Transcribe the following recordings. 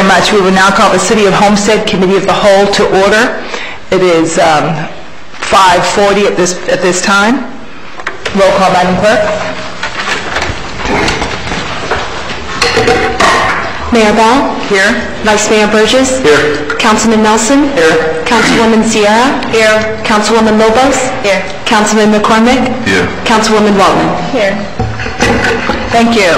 much. We will now call the City of Homestead Committee of the Whole to order. It is 5:40 at this time. Roll call, Madam Clerk. Mayor Bell? Here. Vice Mayor Burgess? Here. Councilman Nelson? Here. Councilwoman Sierra? Here. Councilwoman Lobos? Here. Councilman McCormick? Here. Councilwoman Waldman? Here. Thank you.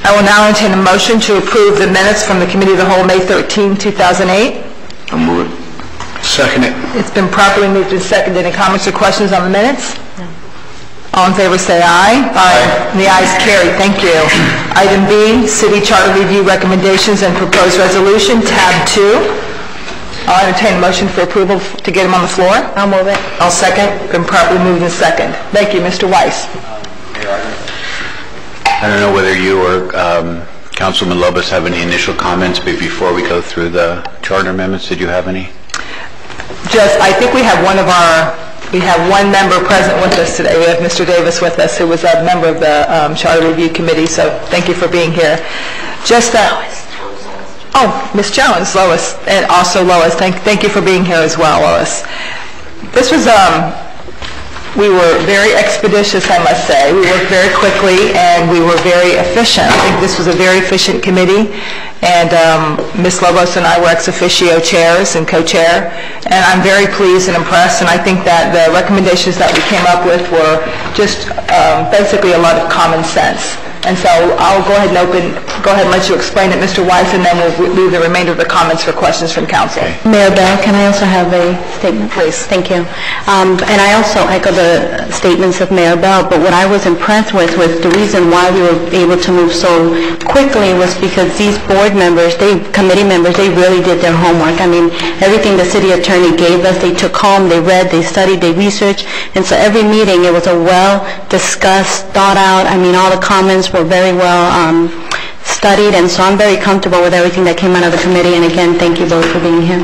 I will now entertain a motion to approve the minutes from the Committee of the Whole, May 13, 2008. I'll move it. Second it. It's been properly moved and seconded. Any comments or questions on the minutes? No. All in favor say aye. Aye. And the ayes carry. Thank you. Item B, City Charter Review Recommendations and Proposed Resolution, Tab 2. I'll entertain a motion for approval to get them on the floor. I'll move it. I'll second. Been properly moved and second. Thank you, Mr. Weiss. I don't know whether you or Councilman Lobos have any initial comments, but before we go through the charter amendments, did you have any? I think we have one member present with us today. We have Mr. Davis with us, who was a member of the Charter Review Committee, so thank you for being here. Ms. Jones, Lois, and also Lois, thank you for being here as well, Lois. This was, we were very expeditious, I must say. We worked very quickly, and we were very efficient. I think this was a very efficient committee, and Ms. Lobos and I were ex officio chairs and co-chair, and I'm very pleased and impressed, and I think that the recommendations that we came up with were just basically a lot of common sense. And so I'll go ahead and let you explain it, Mr. Weiss, and then we'll leave the remainder of the comments for questions from council. Mayor Bell, can I also have a statement, please? Thank you. And I also echo the statements of Mayor Bell, but what I was impressed with was the reason why we were able to move so quickly was because these board members, committee members, they really did their homework. I mean, everything the city attorney gave us, they took home, they read, they studied, they researched, and so every meeting, it was a well-discussed, thought out, I mean, all the comments were very well studied, and so I'm very comfortable with everything that came out of the committee, and again, thank you both for being here.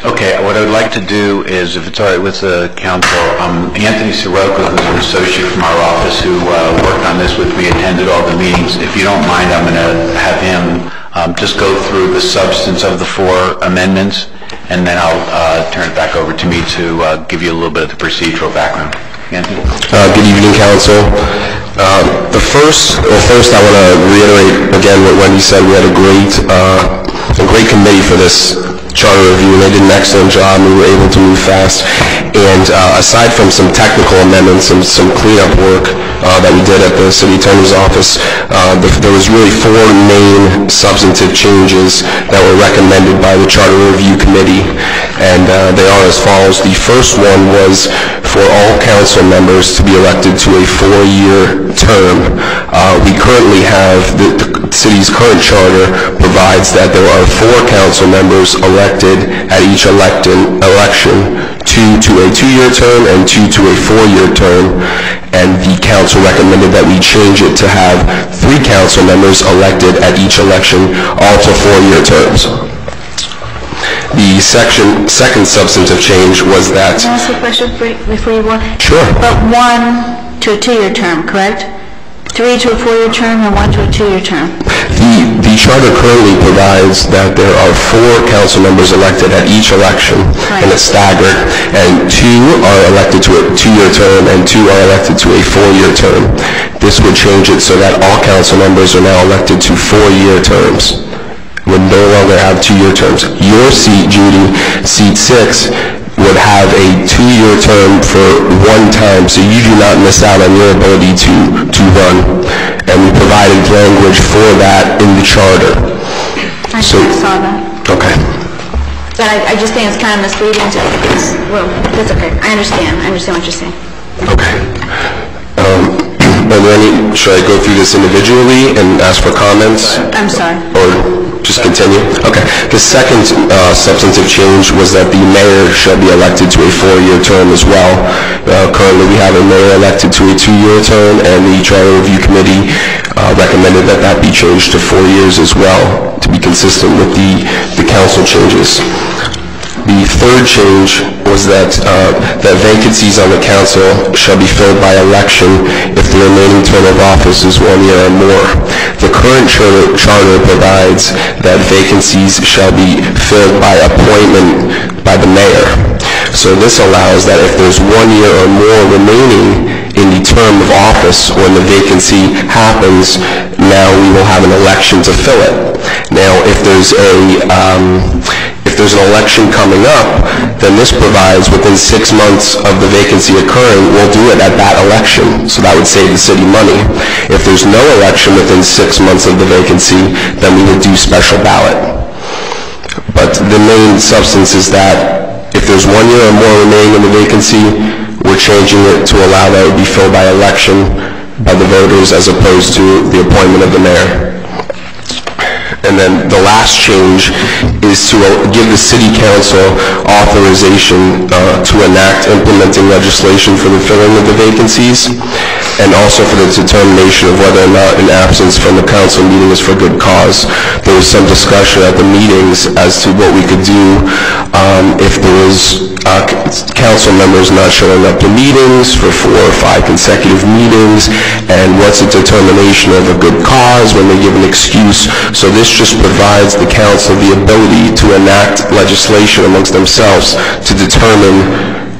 Okay, what I would like to do is, if it's all right with the council, Anthony Sirocco, who's an associate from our office who worked on this with me, attended all the meetings. If you don't mind, I'm going to have him just go through the substance of the 4 amendments, and then I'll turn it back over to me to give you a little bit of the procedural background. Anthony? Good evening, council. First, I want to reiterate again what Wendy said. We had a great committee for this charter review, and they did an excellent job. We were able to move fast, and aside from some technical amendments and some cleanup work that we did at the city attorney's office, there was really 4 main substantive changes that were recommended by the charter review committee, and they are as follows. The first one was for all council members to be elected to a 4-year term. We currently have the city's current charter provides that there are 4 council members elected at each election, 2 to a 2-year term and 2 to a 4-year term, and the council recommended that we change it to have 3 council members elected at each election, all to 4-year terms. The second substantive change was that... Can I ask a question before you walk? Sure. But 1 to a 2-year term, correct? 3 to a 4-year term and 1 to a 2-year term. The charter currently provides that there are 4 council members elected at each election, right, and it's staggered, and 2 are elected to a 2-year term and 2 are elected to a 4-year term. This would change it so that all council members are now elected to 4-year terms. Would no longer have 2-year terms. Your seat, Judy, seat 6, would have a 2-year term for 1 time, so you do not miss out on your ability to run. And we provided language for that in the charter. I saw that. Okay. But I just think it's kind of misleading to... Well, that's okay. I understand what you're saying. Okay. Should I go through this individually and ask for comments? I'm sorry. Or just continue? Okay. The second substantive change was that the mayor shall be elected to a 4-year term as well. Currently we have a mayor elected to a 2-year term, and the Charter Review Committee recommended that that be changed to 4 years as well, to be consistent with the council changes. The third change was that vacancies on the council shall be filled by election if the remaining term of office is 1 year or more. The current charter provides that vacancies shall be filled by appointment by the mayor. So this allows that if there's 1 year or more remaining in the term of office when the vacancy happens, now we will have an election to fill it. Now, if there's an election coming up, then this provides within 6 months of the vacancy occurring, we'll do it at that election. So that would save the city money. If there's no election within 6 months of the vacancy, then we would do special ballot. But the main substance is that if there's 1 year or more remaining in the vacancy, we're changing it to allow that it would be filled by election by the voters as opposed to the appointment of the mayor. And then the last change is to give the city council authorization to enact implementing legislation for the filling of the vacancies, and also for the determination of whether or not an absence from the council meeting is for good cause. There was some discussion at the meetings as to what we could do if there was council members not showing up to meetings for 4 or 5 consecutive meetings, and what's a determination of a good cause when they give an excuse. So this just provides the council the ability to enact legislation amongst themselves to determine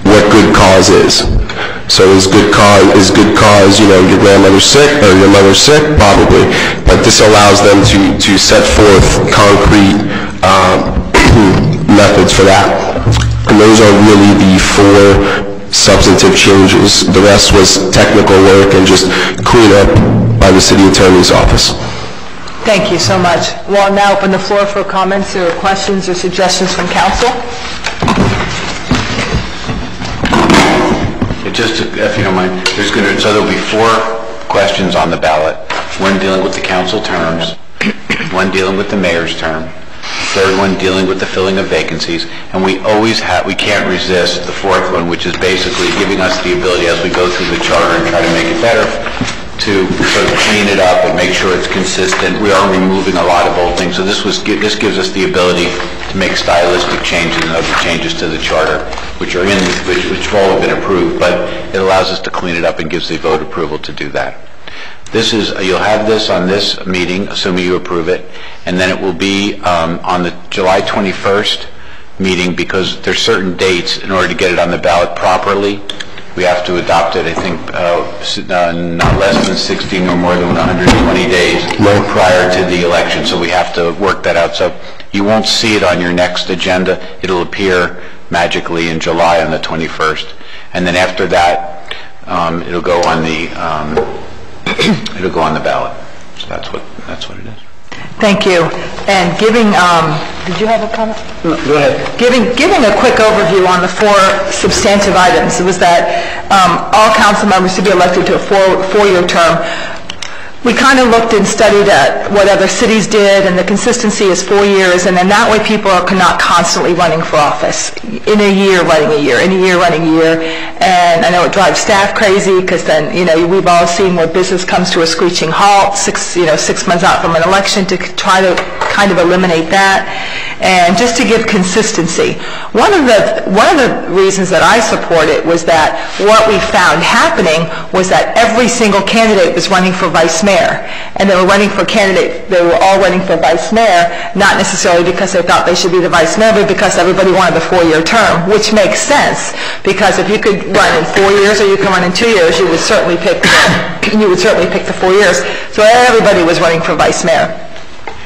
what good cause is. So is good cause, you know, your grandmother's sick or your mother's sick? Probably. But this allows them to set forth concrete methods for that. And those are really the 4 substantive changes. The rest was technical work and just clean up by the city attorney's office. Thank you so much. We'll now open the floor for comments or questions or suggestions from council. Just to, if you don't mind, so there'll be 4 questions on the ballot. 1 dealing with the council terms, 1 dealing with the mayor's term, 3rd one dealing with the filling of vacancies, and we can't resist the 4th one, which is basically giving us the ability as we go through the charter and try to make it better, to sort of clean it up and make sure it's consistent. We are removing a lot of old things, so this gives us the ability to make stylistic changes and other changes to the charter, which have all been approved, but it allows us to clean it up and gives the vote approval to do that. You'll have this on this meeting, assuming you approve it, and then it will be on the July 21st meeting, because there's certain dates in order to get it on the ballot properly. We have to adopt it, I think, not less than 60 nor more than 120 days prior to the election, so we have to work that out. So you won't see it on your next agenda. It'll appear magically in July on the 21st. And then after that, it'll go on the ballot. So that's what it is. Thank you. And giving, did you have a comment? No, go ahead. Giving a quick overview on the 4 substantive items, it was that all council members to be elected to a 4-year term. We kind of looked and studied at what other cities did, and the consistency is 4 years, and then that way people are not constantly running for office. In a year, running a year, in a year, running a year. And I know it drives staff crazy, because then, you know, we've all seen where business comes to a screeching halt 6 months out from an election, to try to kind of eliminate that. And just to give consistency. One of the reasons that I support it was that what we found happening was that every single candidate was running for vice mayor. And they were all running for vice mayor, not necessarily because they thought they should be the vice mayor, but because everybody wanted the 4-year term, which makes sense, because if you could run in 4 years or you can run in 2 years, you would certainly pick the 4 years. So everybody was running for vice mayor.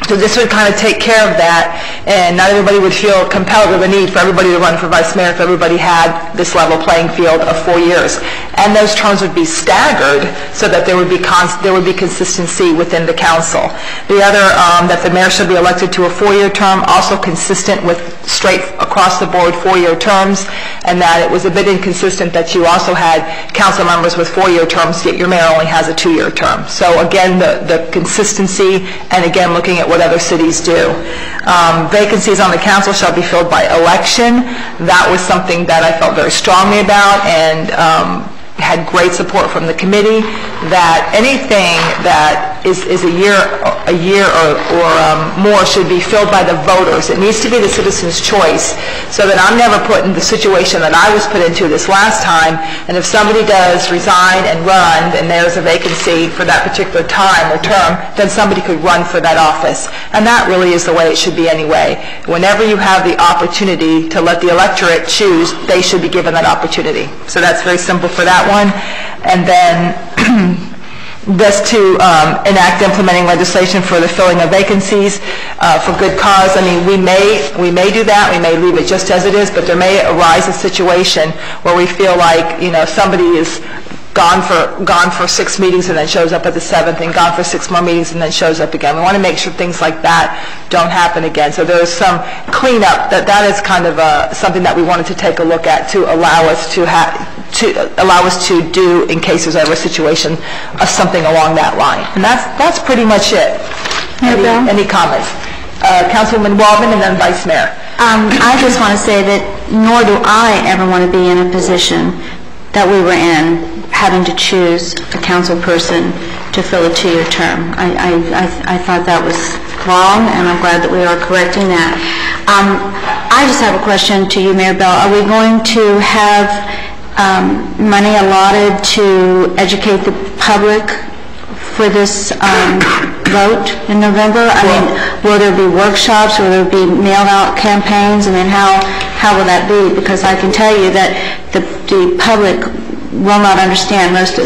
So this would kind of take care of that, and not everybody would feel compelled or the need for everybody to run for vice mayor if everybody had this level playing field of 4 years. And those terms would be staggered so that there would be consistency within the council. The other, that the mayor should be elected to a 4-year term, also consistent with straight across the board 4-year terms, and that it was a bit inconsistent that you also had council members with 4-year terms, yet your mayor only has a 2-year term. So again, the consistency, and again, looking at what other cities do. Vacancies on the council shall be filled by election. That was something that I felt very strongly about, and had great support from the committee, that anything that is a year or more should be filled by the voters. It needs to be the citizens' choice, so that I'm never put in the situation that I was put into this last time, and if somebody does resign and run, and there's a vacancy for that particular time or term, then somebody could run for that office. And that really is the way it should be anyway. Whenever you have the opportunity to let the electorate choose, they should be given that opportunity. So that's very simple for that one. And then this to enact implementing legislation for the filling of vacancies for good cause. I mean, we may do that. We may leave it just as it is, but there may arise a situation where we feel like, you know, somebody is gone for 6 meetings and then shows up at the 7th, and gone for 6 more meetings and then shows up again. We want to make sure things like that don't happen again. So there's some cleanup. That is kind of something that we wanted to take a look at to allow us to do in case there's ever a situation of something along that line. And that's pretty much it. Any comments? Councilwoman Waldman and then Vice Mayor. I just want to say that nor do I ever want to be in a position that we were in, having to choose a council person to fill a 2-year term. I thought that was wrong, and I'm glad that we are correcting that. I just have a question to you, Mayor Bell. Are we going to have money allotted to educate the public for this vote in November? I mean, will there be workshops? Will there be mail-out campaigns? I mean, how will that be? Because I can tell you that the public will not understand most of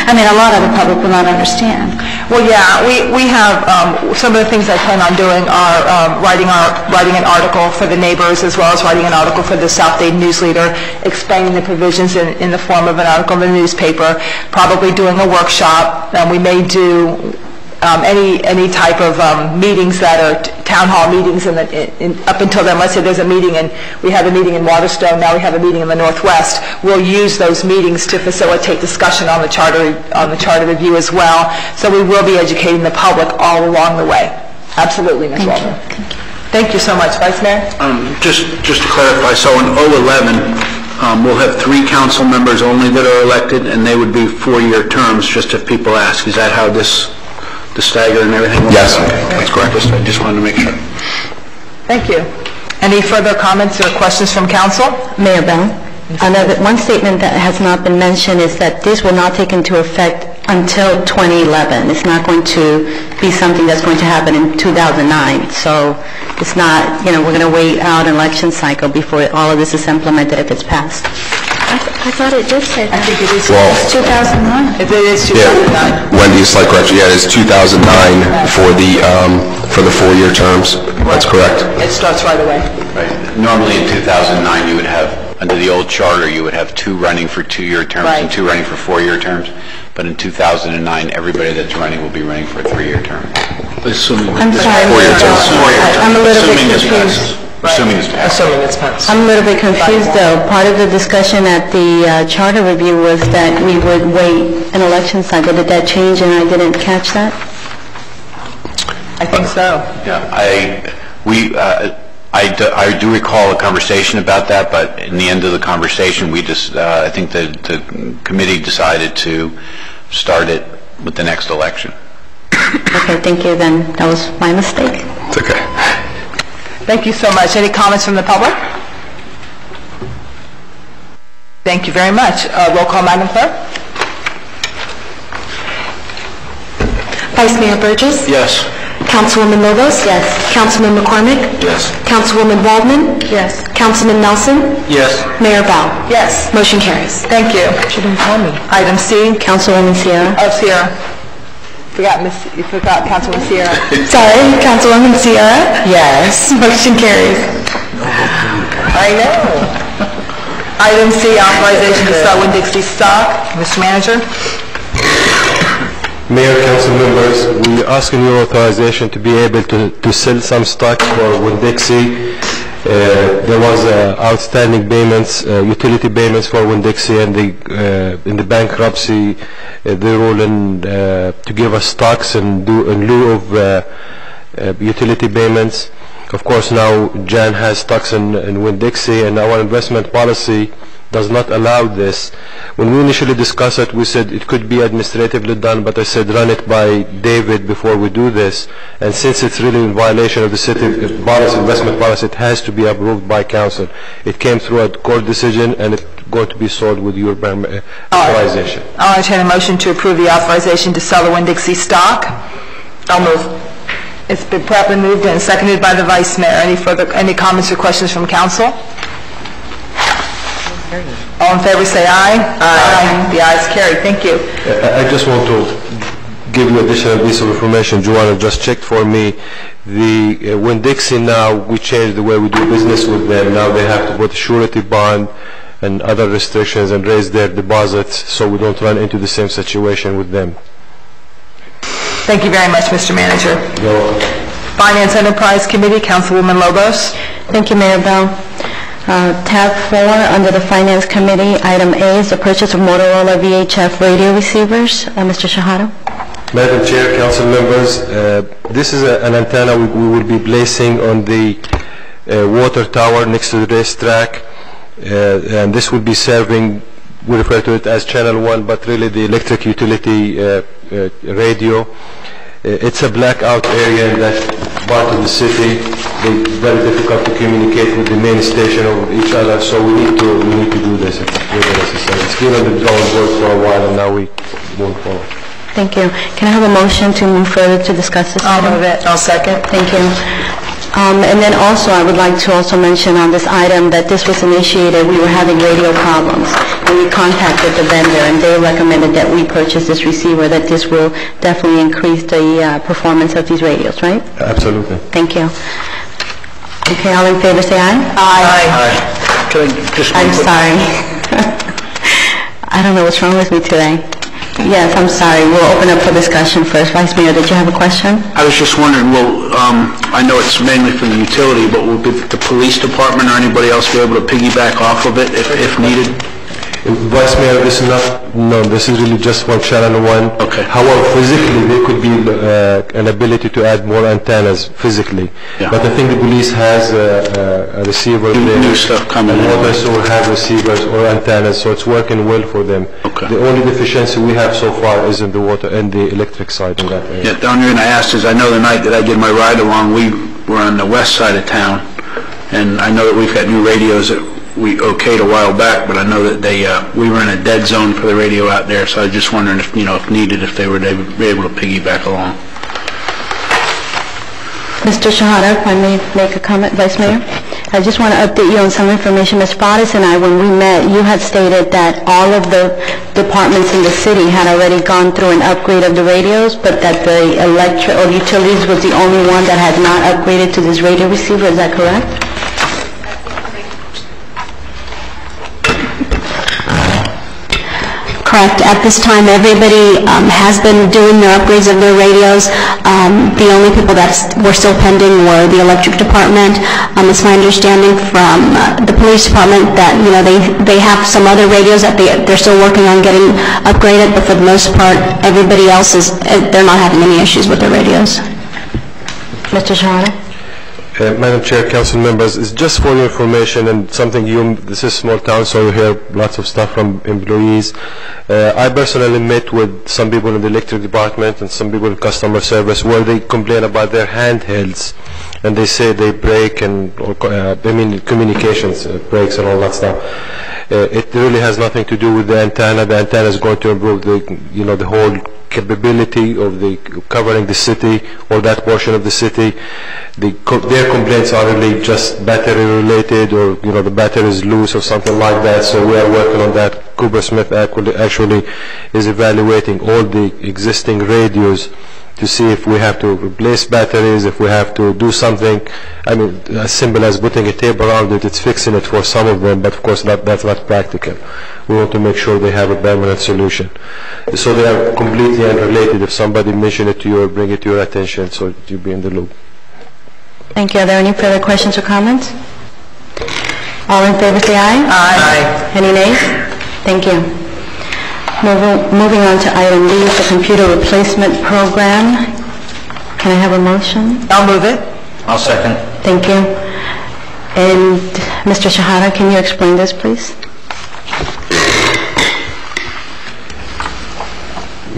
I mean, a lot of the public will not understand. Well, yeah, we have some of the things I plan on doing are writing an article for the neighbors, as well as writing an article for the South Dade News Leader, explaining the provisions in the form of an article in the newspaper, probably doing a workshop. We may do any type of meetings that are town hall meetings, and up until then, let's say there's a meeting and we have a meeting in Waterstone, now we have a meeting in the Northwest, we'll use those meetings to facilitate discussion on the charter review as well. So we will be educating the public all along the way. Absolutely, Ms. Waldman. Thank you so much. Vice Mayor? Just to clarify, so in 2011, we'll have 3 council members only that are elected, and they would be 4-year terms, just if people ask. Is that how the stagger and everything works? Yes, okay. that's correct. I just wanted to make sure. Thank you. Any further comments or questions from council? Mayor Bell, one statement that has not been mentioned is that this will not take into effect until 2011. It's not going to be something that's going to happen in 2009. So it's not, you know, we're going to wait out an election cycle before all of this is implemented if it's passed. I thought it did say that. I think it is. Well, 2009. It is 2009. Wendy, slight correction. Yeah, it's 2009 for the 4-year terms. That's correct. It starts right away. Right. Normally in 2009, you would have, under the old charter, you would have 2 running for 2-year terms and 2 running for 4-year terms. But in 2009, everybody that's running will be running for a 3-year term. Assuming I'm sorry, 4-year terms. I'm a little bit confused. Assuming it's passed. Assuming it's passed. I'm a little bit confused, though. Part of the discussion at the charter review was that we would wait an election cycle. Did that change, and I didn't catch that? I think so. Yeah, I do recall a conversation about that, but in the end of the conversation, we just, I think the committee decided to start it with the next election. Okay, thank you, then. That was my mistake. It's okay. Thank you so much. Any comments from the public? Thank you very much. Roll call, Madam Clerk. Vice Mayor Burgess? Yes. Councilwoman Lobos? Yes. Councilman McCormick? Yes. Councilwoman Waldman? Yes. Councilman Nelson? Yes. Mayor Bell? Yes. Motion carries. Thank you. She didn't tell me. Item C. Councilwoman Sierra? Oh, Sierra. You forgot Councilwoman Sierra. Sorry, Councilwoman Sierra? Yes. Motion carries. I know. Item C, authorization to sell Winn-Dixie stock. Mr. Manager. Mayor, council members, we are asking your authorization to be able to sell some stock for Winn-Dixie. There was outstanding payments, utility payments for Winn-Dixie, and in the bankruptcy, they ruling to give us stocks in lieu of utility payments. Of course, now Jan has stocks in Winn-Dixie, and our investment policy does not allow this. When we initially discussed it, we said it could be administratively done, but I said run it by David before we do this. And since it's really in violation of the city policy, investment policy, it has to be approved by council. It came through a court decision, and it's going to be sold with your authorization. I'll entertain a motion to approve the authorization to sell the Winn-Dixie stock. I'll move. It's been properly moved and seconded by the Vice Mayor. Any comments or questions from council? All in favor say aye. Aye. The ayes carried. Thank you. I just want to give you additional piece of information. Joanna just checked for me. The Winn-Dixie now, we changed the way we do business with them. Now they have to put surety bond and other restrictions and raise their deposits so we don't run into the same situation with them. Thank you very much, Mr. Manager. You're welcome. Finance Enterprise Committee, Councilwoman Lobos. Thank you, Mayor Bell. Tab 4, under the Finance Committee, item A is the purchase of Motorola VHF radio receivers. Mr. Shahada. Madam Chair, council members, this is an antenna we will be placing on the water tower next to the racetrack, and this will be serving, we refer to it as Channel 1, but really the electric utility radio. It's a blackout area in that part of the city. It's very difficult to communicate with the main station of each other, so we need to do this if really necessary. It's been on the drawing board for a while, and now we move forward. Thank you. Can I have a motion to move further to discuss this I'll item? move it. I'll second. Thank you. And then also, I would like to also mention on this item that this was initiated, we were having radio problems, and we contacted the vendor, and they recommended that we purchase this receiver, that this will definitely increase the performance of these radios, right? Absolutely. Thank you. Okay, all in favor say aye. Aye. Can I just... I'm sorry. I don't know what's wrong with me today. Yes, I'm sorry. We'll open up for discussion first. Vice Mayor, did you have a question? I was just wondering, I know it's mainly for the utility, but will the police department or anybody else be able to piggyback off of it if needed? Vice Mayor, this is this is really just for Channel 1. Okay. However, physically, there could be an ability to add more antennas physically. Yeah. But I think the police has a receiver there. New stuff coming in. And others will have receivers or antennas, so it's working well for them. Okay. The only deficiency we have so far is in the water and the electric side in that area. Yeah, the only reason I asked is I know the night that I did my ride along, we were on the west side of town, and I know that we've got new radios that we okayed a while back, but I know that we were in a dead zone for the radio out there, so I was just wondering if, if needed, if they would be able to piggyback along. Mr. Shahada, if I may make a comment, Vice Mayor? I just want to update you on some information. Ms. Fares and I, when we met, you had stated that all of the departments in the city had already gone through an upgrade of the radios, but that the electric or utilities was the only one that had not upgraded to this radio receiver. Is that correct? Correct. At this time, everybody has been doing their upgrades of their radios. The only people that were still pending were the electric department. It's my understanding from the police department that they have some other radios that they're still working on getting upgraded, but for the most part, everybody else they're not having any issues with their radios. Mr. Shahada? Madam Chair, council members, it's just for your information and something this is a small town, so you hear lots of stuff from employees. I personally met with some people in the electric department and some people in customer service where they complain about their handhelds, and they say they break and, communications breaks and all that stuff. It really has nothing to do with the antenna. The antenna is going to improve the whole capability of covering the city or that portion of the city. Their complaints are really just battery related, or the battery is loose or something like that. So we are working on that. Cooper Smith actually is evaluating all the existing radios to see if we have to replace batteries, if we have to do something. As simple as putting a tape around it, it's fixing it for some of them, but of course that's not practical. We want to make sure they have a permanent solution. So they are completely unrelated. If somebody mention it to you or bring it to your attention, so you'll be in the loop. Thank you. Are there any further questions or comments? All in favor say aye. Aye. Any nays? Thank you. Moving on to item B, the computer replacement program. Can I have a motion? I'll move it. I'll second. Thank you. And Mr. Shahada, can you explain this, please?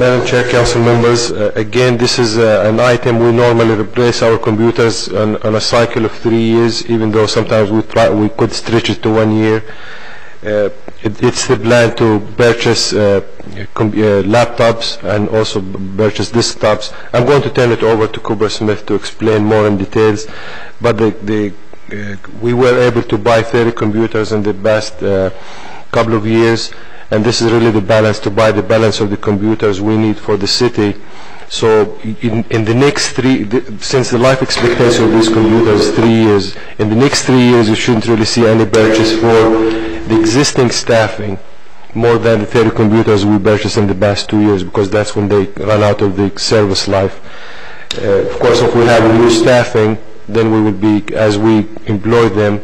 Madam Chair, council members, again, this is an item we normally replace our computers on a cycle of 3 years, even though sometimes we could stretch it to 1 year. It's the plan to purchase laptops and also purchase desktops. I'm going to turn it over to Cooper Smith to explain more in details, but we were able to buy 30 computers in the past couple of years, and this is really the balance, to buy the balance of the computers we need for the city. So in the next since the life expectancy of these computers is 3 years, in the next 3 years you shouldn't really see any purchase for the existing staffing more than the 30 computers we purchased in the past 2 years, because that's when they run out of the service life. Of course, if we have new staffing, then we would be, as we employ them,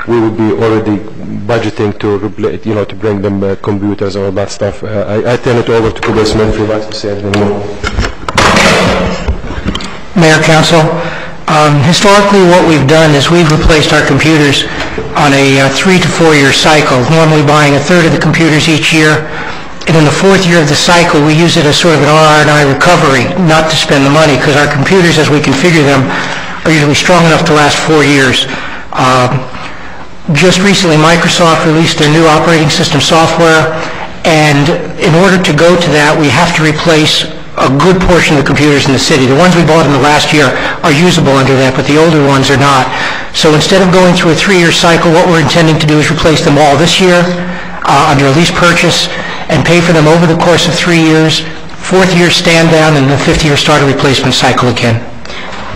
we would be already budgeting to replace, to bring them computers and all that stuff. I turn it over to Cooper Smith if you'd like to say anything more. Mayor, Council, historically what we've done is we've replaced our computers on a 3 to 4 year cycle, normally buying a third of the computers each year, and in the 4th year of the cycle we use it as sort of an R&I recovery, not to spend the money, because our computers, as we configure them, are usually strong enough to last 4 years. Just recently Microsoft released their new operating system software, and in order to go to that we have to replace a good portion of the computers in the city. The ones we bought in the last year are usable under that, but the older ones are not. So instead of going through a 3-year cycle, what we're intending to do is replace them all this year under a lease purchase and pay for them over the course of 3 years. 4th year stand down, and the 5th year start a replacement cycle again.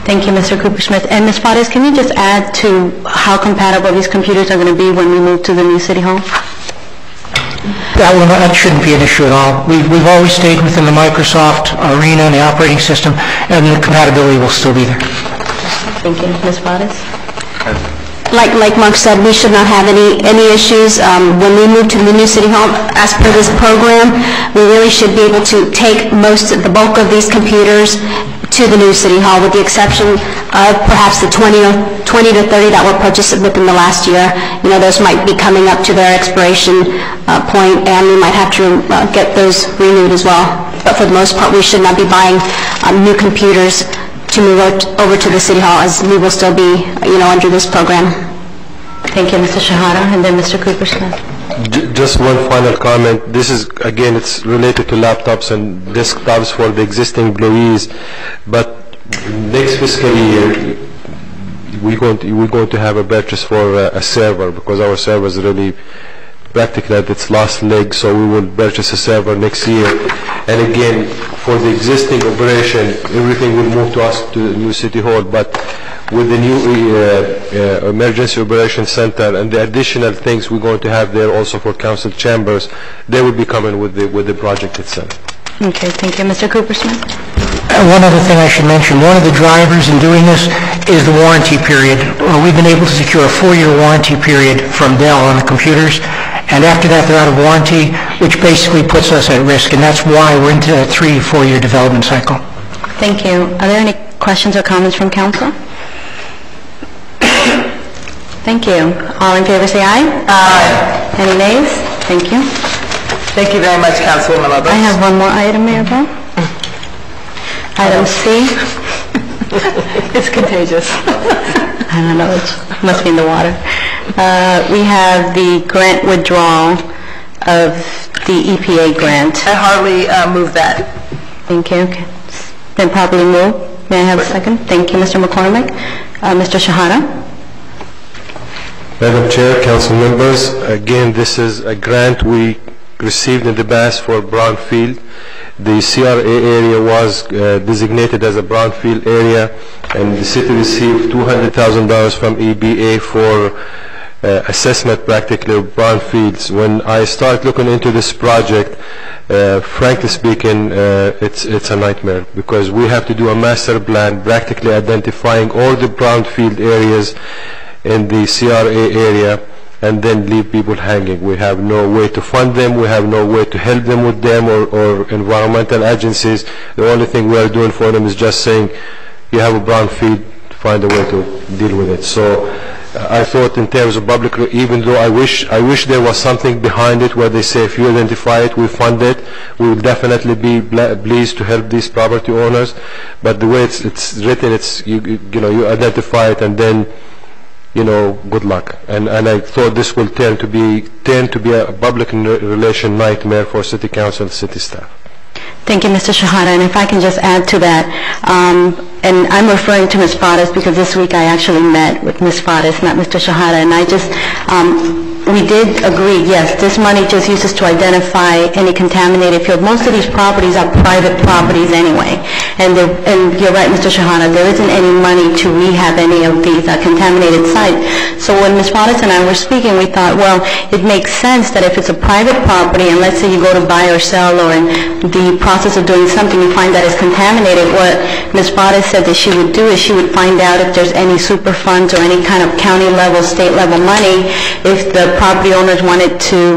Thank you, Mr. Cooper Smith. And Ms. Fares, can you just add to how compatible these computers are going to be when we move to the new City Hall? That shouldn't be an issue at all. We've always stayed within the Microsoft arena and the operating system, and the compatibility will still be there. Thank you. Ms. Fares? Like Mark said, we should not have any issues. When we move to the new City Hall, as per this program, we really should be able to take the bulk of these computers to the new City Hall, with the exception of perhaps the 20 to 30 that were purchased within the last year. Those might be coming up to their expiration point, and we might have to get those renewed as well. But for the most part, we should not be buying new computers to move over to the City Hall, as we will still be, under this program. Thank you, Mr. Shahara, and then Mr. Cooper Smith. Just one final comment. This is, again, it's related to laptops and desktops for the existing employees, but next fiscal year we're going to have a purchase for a server, because our server is really practically at its last leg, so we will purchase a server next year. And again, for the existing operation, everything will move to us to the new City Hall, but with the new Emergency Operations Center and the additional things we're going to have there also for council chambers, they will be coming with the project itself. Okay, thank you. Mr. Cooper Smith? One other thing I should mention, one of the drivers in doing this is the warranty period. We've been able to secure a 4-year warranty period from Dell on the computers, and after that they're out of warranty, which basically puts us at risk, and that's why we're into a 3 to 4 year development cycle. Thank you. Are there any questions or comments from council? Thank you. All in favor say aye. Aye. Any nays? Thank you. Thank you very much, Councilwoman Lovett. I have one more item, Mayor Bell. Item C. It's contagious. I don't know, it must be in the water. We have the grant withdrawal of the EPA grant. I hardly move that. Thank you. Been properly moved. May I have a second? Thank you, Mr. McCormick. Mr. Shahara? Madam Chair, council members, again, this is a grant we received in the past for brownfield. The CRA area was designated as a brownfield area, and the city received $200,000 from EPA for assessment practically of brownfields. When I start looking into this project, frankly speaking, it's a nightmare, because we have to do a master plan practically identifying all the brownfield areas in the CRA area and then leave people hanging. We have no way to fund them, we have no way to help them with them, or environmental agencies. The only thing we are doing for them is just saying, you have a brownfield, find a way to deal with it. So I thought in terms of public, even though I wish there was something behind it where they say if you identify it, we fund it, we will definitely be pleased to help these property owners. But the way it's written, it's you identify it and then good luck. And I thought this will turn to be a public relation nightmare for city council and city staff. Thank you, Mr. Shahada. And if I can just add to that, and I'm referring to Ms. Fadas because this week I actually met with Ms. Fadas, not Mr. Shahada, and I just, we did agree, yes, this money just uses to identify any contaminated field. Most of these properties are private properties anyway, and you're right, Mr. Shahada, there isn't any money to rehab any of these contaminated sites. So when Ms. Fadas and I were speaking, we thought, well, it makes sense that if it's a private property, and let's say you go to buy or sell, or in the process of doing something, you find that it's contaminated, what Ms. Fadas said that she would do is she would find out if there's any super funds or any kind of county level, state level money, if the property owners wanted to,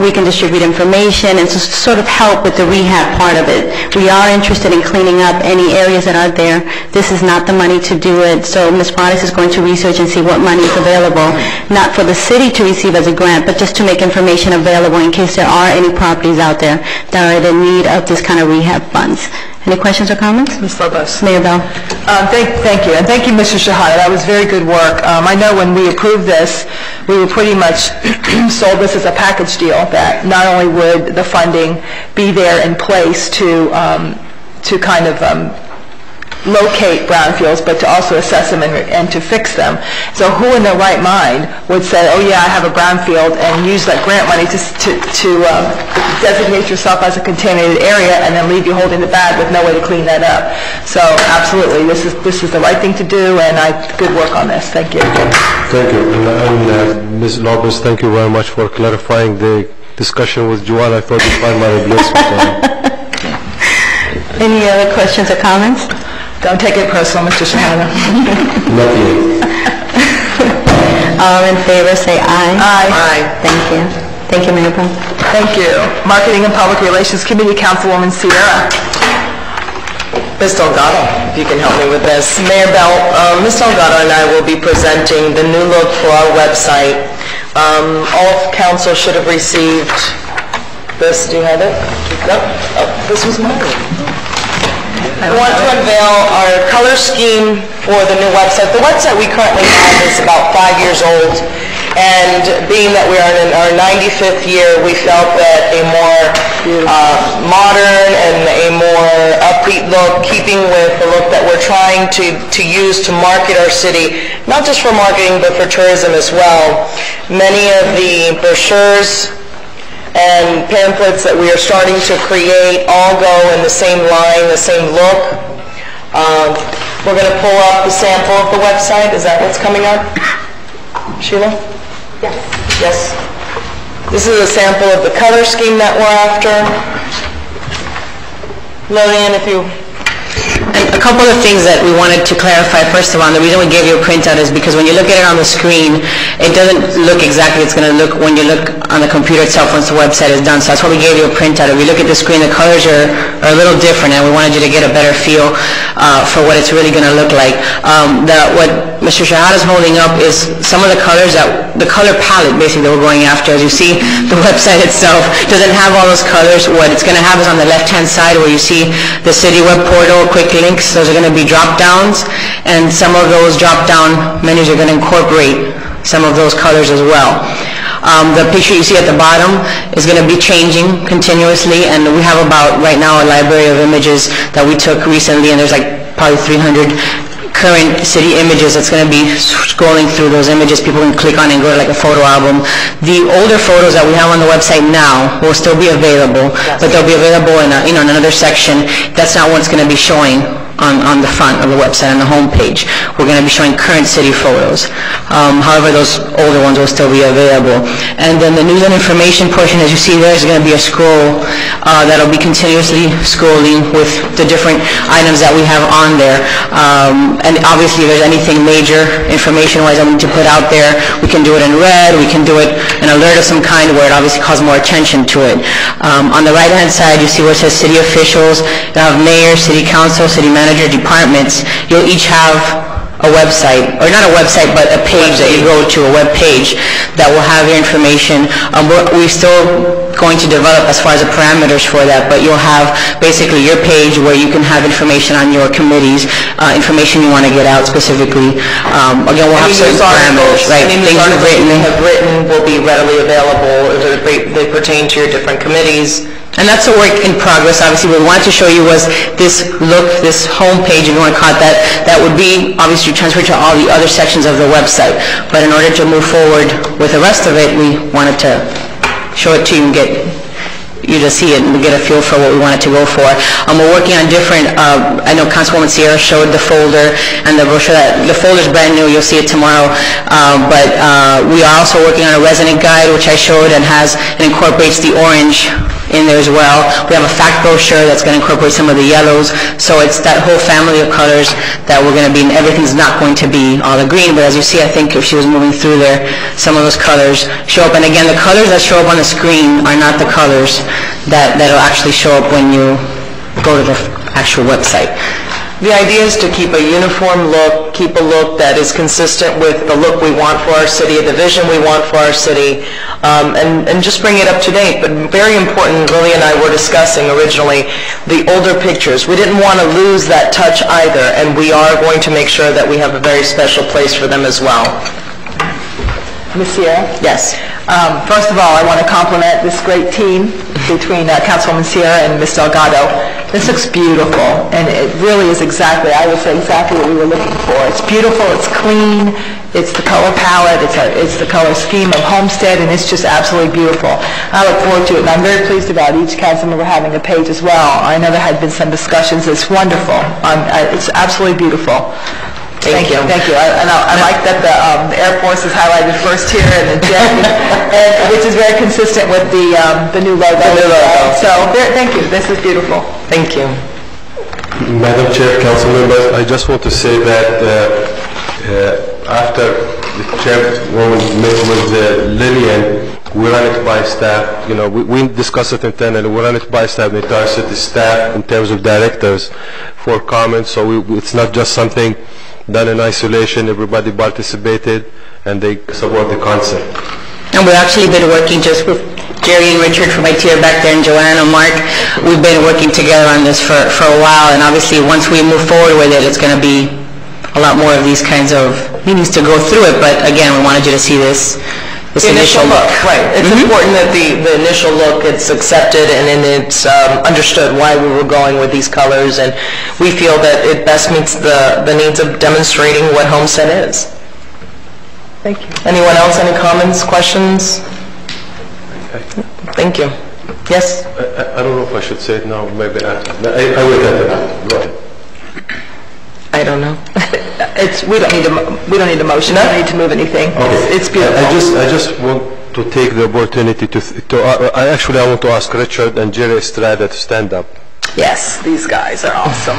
we can distribute information and just sort of help with the rehab part of it. We are interested in cleaning up any areas that are there. This is not the money to do it, so Ms. Fadas is going to research and see what money is available, not for the city to receive as a grant, but just to make information available in case there are any properties out there that are in need of this kind of rehab funds. Any questions or comments? Ms. Lobos. Mayor Bell. Thank you, and thank you, Mr. Shahada. That was very good work. I know when we approved this, we were pretty much sold this as a package deal, that not only would the funding be there in place to kind of locate brownfields, but to also assess them and to fix them. So who in their right mind would say, oh yeah, I have a brownfield, and use that grant money to designate yourself as a contaminated area and then leave you holding the bag with no way to clean that up? So absolutely, this is the right thing to do, and good work on this. Thank you. Thank you. And Ms. Lopez, thank you very much for clarifying the discussion with Joanne. I thought you find my replacement. Any other questions or comments? Don't take it personal, Mr. Shahada. Not yet. All in favor, say aye. Aye. Thank you. Thank you, Mayor Bell. Thank you. Marketing and Public Relations Committee, Councilwoman Sierra. Ms. Delgado, if you can help me with this. Mayor Bell, Ms. Delgado and I will be presenting the new look for our website. All of council should have received this. Do you have it? No? Oh, this was mine. I want to unveil our color scheme for the new website. The website we currently have is about 5 years old, and being that we are in our 95th year, we felt that a more modern and a more upbeat look, keeping with the look that we're trying to use to market our city, not just for marketing but for tourism as well. Many of the brochures and pamphlets that we are starting to create all go in the same line, the same look. We're going to pull up the sample of the website. Is that what's coming up? Sheila? Yes. Yes. This is a sample of the color scheme that we're after. Lillian, if you... A couple of things that we wanted to clarify. First of all, the reason we gave you a printout is because when you look at it on the screen, it doesn't look exactly it's going to look when you look on the computer itself once the website is done. So that's why we gave you a printout. If you look at the screen, the colors are a little different, and we wanted you to get a better feel for what it's really going to look like. What Mr. Shahada is holding up is some of the colors, the color palette basically that we're going after. As you see, the website itself doesn't have all those colors. What it's going to have is on the left-hand side where you see the city web portal, quick links. Those are going to be drop-downs, and some of those drop-down menus are going to incorporate some of those colors as well. The picture you see at the bottom is going to be changing continuously, and we have about, right now, a library of images that we took recently, and there's like probably 300 current city images that's going to be scrolling through those images. People can click on and go to like a photo album. The older photos that we have on the website now will still be available, but they'll be available in another section. That's not what's going to be showing on the front of the website, on the home page. We're going to be showing current city photos. However, those older ones will still be available. And then the news and information portion, as you see there, is going to be a scroll that'll be continuously scrolling with the different items that we have on there. And obviously, if there's anything major information-wise that we need to put out there, we can do it in red, we can do it an alert of some kind where it obviously calls more attention to it. On the right-hand side, you see where it says city officials. You have mayor, city council, city manager, departments. You'll each have a website, or not a website, but a page that you go to, a web page that will have your information. We're still going to develop as far as the parameters for that, but you'll have basically your page where you can have information on your committees, information you want to get out specifically. Again, we'll have certain parameters, right? Any news articles you have written will be readily available. They pertain to your different committees. And that's a work in progress. Obviously, what we wanted to show you was this look, this home page, if you want to call it that, that would be obviously transferred to all the other sections of the website. But in order to move forward with the rest of it, we wanted to show it to you and get you to see it and get a feel for what we wanted to go for. We're working on different, I know Councilwoman Sierra showed the folder and the brochure. The folder's brand new, you'll see it tomorrow. But we are also working on a resident guide, which I showed, and incorporates the orange in there as well. We have a fact brochure that's going to incorporate some of the yellows. So it's that whole family of colors that we're going to be, and everything's not going to be all the green, but as you see, I think if she was moving through there, some of those colors show up. And again, the colors that show up on the screen are not the colors that'll actually show up when you go to the actual website. The idea is to keep a uniform look, keep a look that is consistent with the look we want for our city, the vision we want for our city, and just bring it up to date. But very important, Lily and I were discussing originally, the older pictures. We didn't want to lose that touch either, and we are going to make sure that we have a very special place for them as well. Ms. Sierra? Yes. First of all, I want to compliment this great team between Councilwoman Sierra and Ms. Delgado. This looks beautiful, and it really is exactly, I would say, exactly what we were looking for. It's beautiful, it's clean, it's the color palette, it's the color scheme of Homestead, and it's just absolutely beautiful. I look forward to it, and I'm very pleased about each council member having a page as well. I know there had been some discussions. It's wonderful. It's absolutely beautiful. Thank you. Thank you. I like that the Air Force is highlighted first here, and the jet, which is very consistent with the new logo. So thank you. This is beautiful. Thank you. Madam Chair, council members, I just want to say that after the chairwoman met with Lillian, we run it by staff. You know, we discuss it internally. We run it by staff, the entire city staff, in terms of directors, for comments. So it's not just something done in isolation. Everybody participated, and they support the concept. And we've actually been working just with Jerry and Richard from IT back there, and Joanna, Mark. We've been working together on this for a while, and obviously once we move forward with it, it's going to be a lot more of these kinds of meetings to go through it. But again, we wanted you to see this initial look. Right. It's important that the initial look, it's accepted and it's understood why we were going with these colors, and we feel that it best meets the needs of demonstrating what Homestead is. Thank you. Anyone else? Any comments, questions? Thank you. Yes? I don't know if I should say it now. Maybe after. I will get it. Go ahead. I don't know. We don't need a motion. We don't need to move anything. Okay. It's beautiful. I just want to take the opportunity I want to ask Richard and Jerry Estrada to stand up. Yes, these guys are awesome.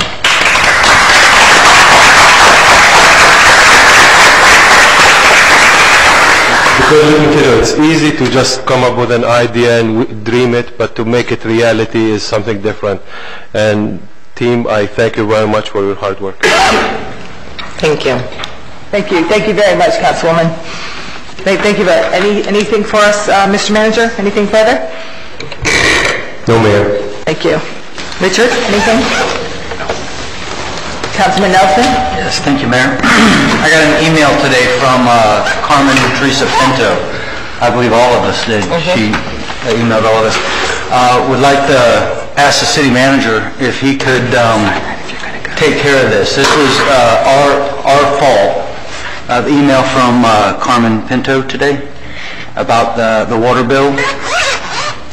Because let me tell you, it's easy to just come up with an idea and dream it, but to make it reality is something different. And team, I thank you very much for your hard work. Thank you. Thank you. Thank you very much, Councilwoman. Thank you. Anything for us, Mr. Manager? Anything further? No, Mayor. Thank you. Richard, anything? Councilman Nelson? Yes, thank you, Mayor. I got an email today from Carmen Teresa Pinto. I believe all of us did. She emailed all of us. Would like to ask the city manager if he could take care of this. This was our fault. The email from Carmen Pinto today about the water bill.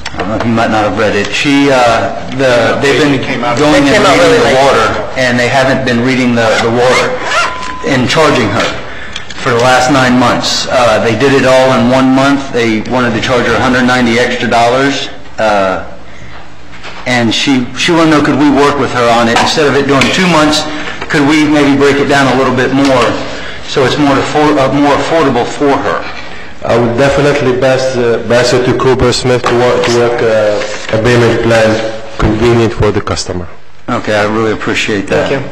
I don't know, he might not have read it. They've been going and reading the water, and they haven't been reading the water and charging her for the last 9 months. They did it all in 1 month. They wanted to charge her $190 extra. And she wanted to know, could we work with her on it? Instead of it doing 2 months, could we maybe break it down a little bit more so it's more affordable for her? I would definitely pass it to Cooper Smith to work a payment plan convenient for the customer. Okay, I really appreciate that. Thank you.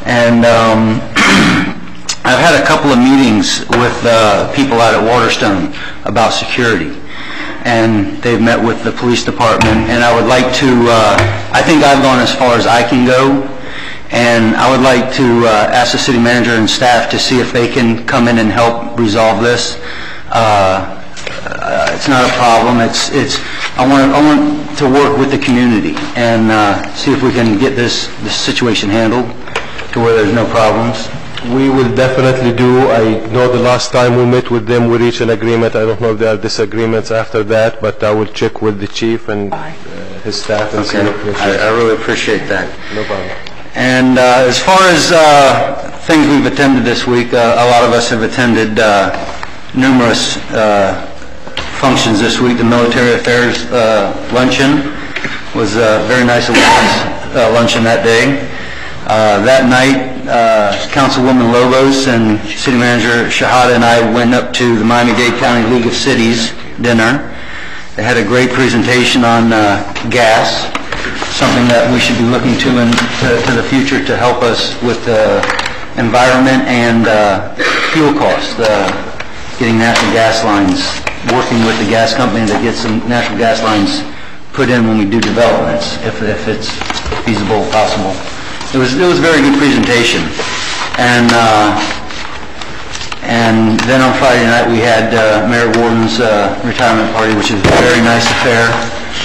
And had a couple of meetings with people out at Waterstone about security, and they've met with the police department, and I would like to, I think I've gone as far as I can go, and I would like to ask the city manager and staff to see if they can come in and help resolve this. It's not a problem. I want to work with the community and see if we can get this situation handled to where there's no problems. We will definitely do. I know the last time we met with them, we reached an agreement. I don't know if there are disagreements after that, but I will check with the chief and his staff and see. I really appreciate that. No problem. And as far as things we've attended this week, a lot of us have attended numerous functions this week. The Military Affairs Luncheon was a very nice luncheon that day. That night, Councilwoman Lobos and City Manager Shahada and I went up to the Miami-Dade County League of Cities dinner. They had a great presentation on gas, something that we should be looking to the future to help us with the environment and fuel costs, getting natural gas lines, working with the gas company to get some natural gas lines put in when we do developments, if it's feasible, possible. It was a very good presentation. And then on Friday night we had Mayor Warden's retirement party, which is a very nice affair.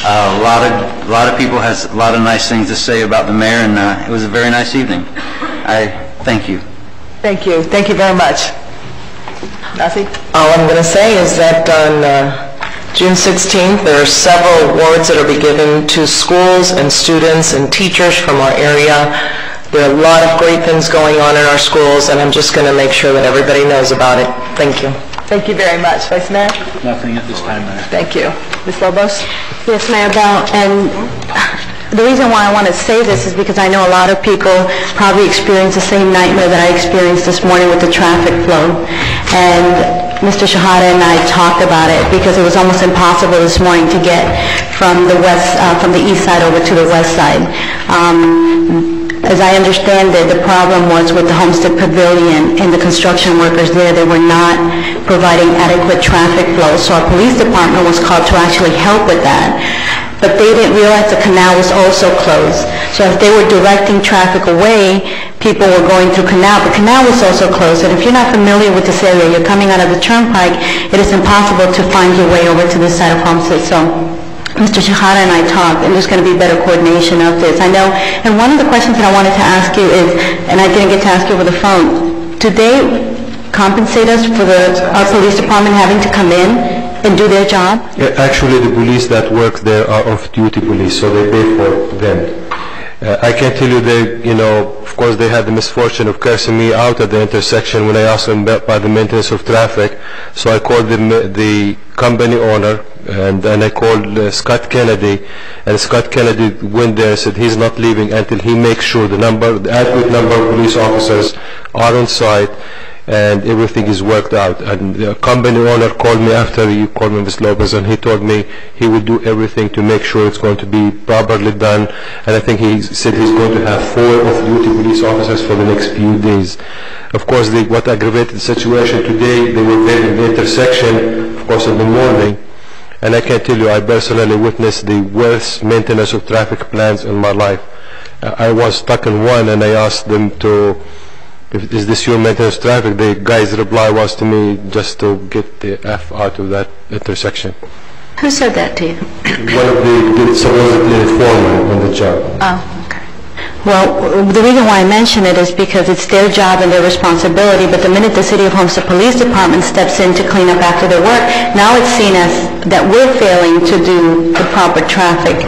A lot of people has a lot of nice things to say about the mayor, and it was a very nice evening. I thank you. Thank you. Thank you very much. Nancy? All I'm going to say is that on June 16th, there are several awards that will be given to schools and students and teachers from our area. There are a lot of great things going on in our schools, and I'm just going to make sure that everybody knows about it. Thank you. Thank you very much. Vice Mayor? Nothing at this time, Mayor. Thank you. Ms. Lobos? Yes, Mayor Bell, and the reason why I want to say this is because I know a lot of people probably experienced the same nightmare that I experienced this morning with the traffic flow. And Mr. Shahada and I talked about it because it was almost impossible this morning to get from the east side over to the west side. As I understand it, the problem was with the Homestead Pavilion and the construction workers there. They were not providing adequate traffic flow, so our police department was called to actually help with that. But they didn't realize the canal was also closed. So if they were directing traffic away, people were going through canal. The canal was also closed, and if you're not familiar with this area, you're coming out of the turnpike, it is impossible to find your way over to this side of Homestead. So Mr. Shahada and I talked, and there's going to be better coordination of this. I know, and one of the questions that I wanted to ask you is, and I didn't get to ask you over the phone, do they compensate us for our police department having to come in and do their job? Yeah, actually, the police that work there are off-duty police, so they pay for them. I can tell you of course they had the misfortune of cursing me out at the intersection when I asked them about the maintenance of traffic. So I called the company owner, and then I called Scott Kennedy, and Scott Kennedy went there and said he's not leaving until he makes sure the adequate number of police officers are on site and everything is worked out. And the company owner called me after you called me, Ms. Lopez, and he told me he will do everything to make sure it's going to be properly done. And I think he said he's going to have 4 off-duty police officers for the next few days. Of course, what aggravated the situation today, they were there in the intersection, of course, in the morning. And I can tell you, I personally witnessed the worst maintenance of traffic plans in my life. I was stuck in one, and I asked them is this your maintenance traffic? The guy's reply was to me just to get the F out of that intersection. Who said that to you? One of the supposedly foreman on the job. Oh, okay. Well, the reason why I mention it is because it's their job and their responsibility, but the minute the City of Homestead Police Department steps in to clean up after their work, now it's seen as that we're failing to do the proper traffic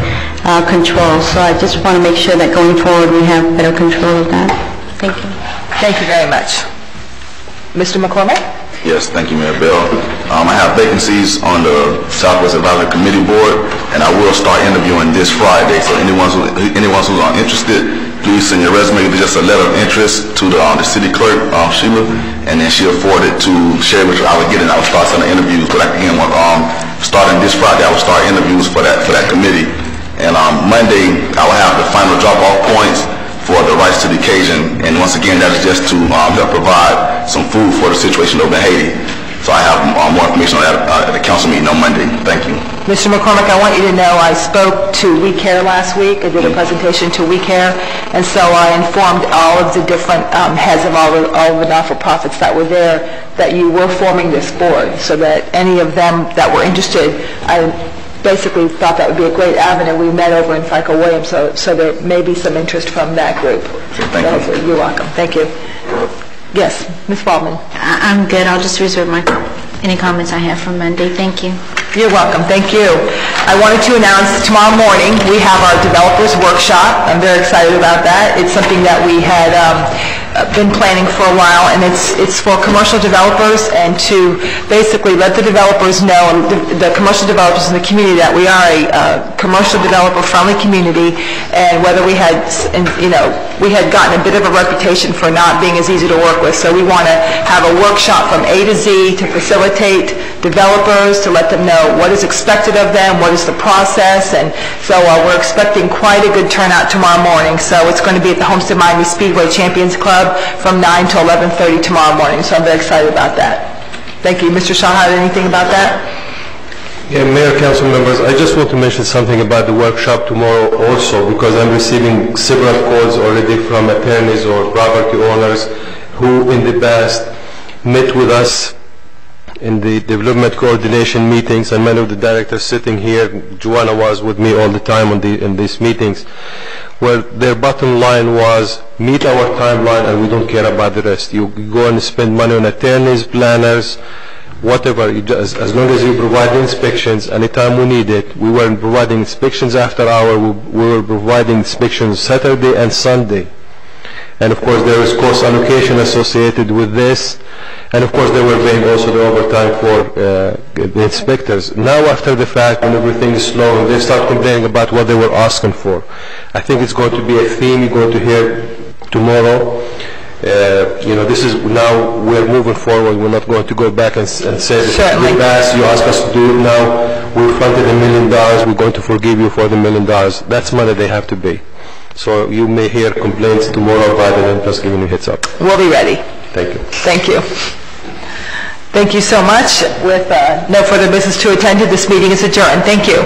control. So I just want to make sure that going forward we have better control of that. Thank you. Thank you very much. Mr. McCormick? Yes, thank you, Mayor Bell. I have vacancies on the Southwest Advisory Committee Board, and I will start interviewing this Friday. So anyone who's interested, please send your resume. It's just a letter of interest to the city clerk, Sheila, and then she'll forward it to Sherry, which I will get, and I will start sending interviews. But again, starting this Friday, I will start interviews for that committee. And Monday, I will have the final drop-off points for the Rise to the Occasion. And once again, that is just to help provide some food for the situation over in Haiti. So I have more information on that at the council meeting on Monday. Thank you. Mr. McCormick, I want you to know I spoke to We Care last week. I did a presentation to We Care, and so I informed all of the different heads of all of the not-for-profits that were there that you were forming this board, so that any of them that were interested, I basically thought that would be a great avenue. We met over in Franco Williams, so there may be some interest from that group. Sure, thank you. You're welcome. Thank you. Yes, Ms. Baldwin. I'm good. I'll just reserve any comments I have from Monday. Thank you. You're welcome. Thank you. I wanted to announce tomorrow morning we have our developers workshop. I'm very excited about that. It's something that we had been planning for a while, and it's for commercial developers and to basically let the developers know, the commercial developers in the community, that we are a commercial developer-friendly community, and whether we had gotten a bit of a reputation for not being as easy to work with. So we want to have a workshop from A to Z to facilitate developers, to let them know what is expected of them, what is the process, and so we're expecting quite a good turnout tomorrow morning. So it's going to be at the Homestead Miami Speedway Champions Club from 9 to 11:30 tomorrow morning. So I'm very excited about that. Thank you. Mr. Shaw, had anything about that? Yeah, Mayor, council members, I just want to mention something about the workshop tomorrow also, because I'm receiving several calls already from attorneys or property owners who in the past met with us in the development coordination meetings, and many of the directors sitting here, Joanna was with me all the time in these meetings, where their bottom line was, meet our timeline and we don't care about the rest. You go and spend money on attorneys, planners, whatever, as long as you provide the inspections anytime we need it. We weren't providing inspections after hour, we were providing inspections Saturday and Sunday. And of course there is cost allocation associated with this, and of course they were paying also the overtime for the inspectors. Now after the fact, when everything is slow, they start complaining about what they were asking for. I think it's going to be a theme you're going to hear tomorrow. This is now we're moving forward. We're not going to go back and say that in the past you asked us to do it. Now we funded $1 million. We're going to forgive you for the $1 million. That's money they have to pay. So you may hear complaints tomorrow about it, and just giving you a heads up. We'll be ready. Thank you. Thank you. Thank you so much. With no further business to attend to, this meeting is adjourned. Thank you.